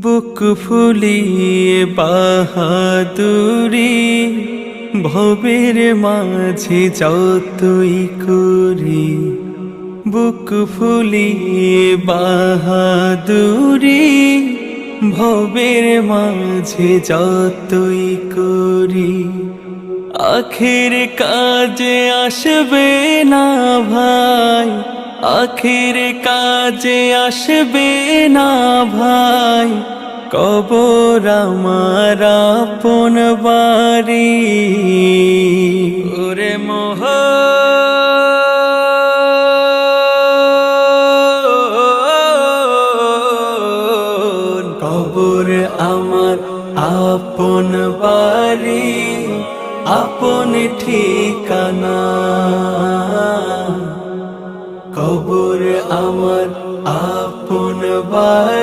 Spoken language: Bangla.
বুক ফুলিয়ে বাহাদুরি ভবের মাঝে যতই করি, বুক ফুলিয়ে বাহাদুরি ভবের মাঝে যতই করি, আখের কাজে আসবে না ভাই, আখের কাজে আসবে না ভাই, কবর আমার আপন বাড়ি। ওরে মোহন, কবর আমার আপন বাড়ি, আপন ঠিকানা, কবর আমার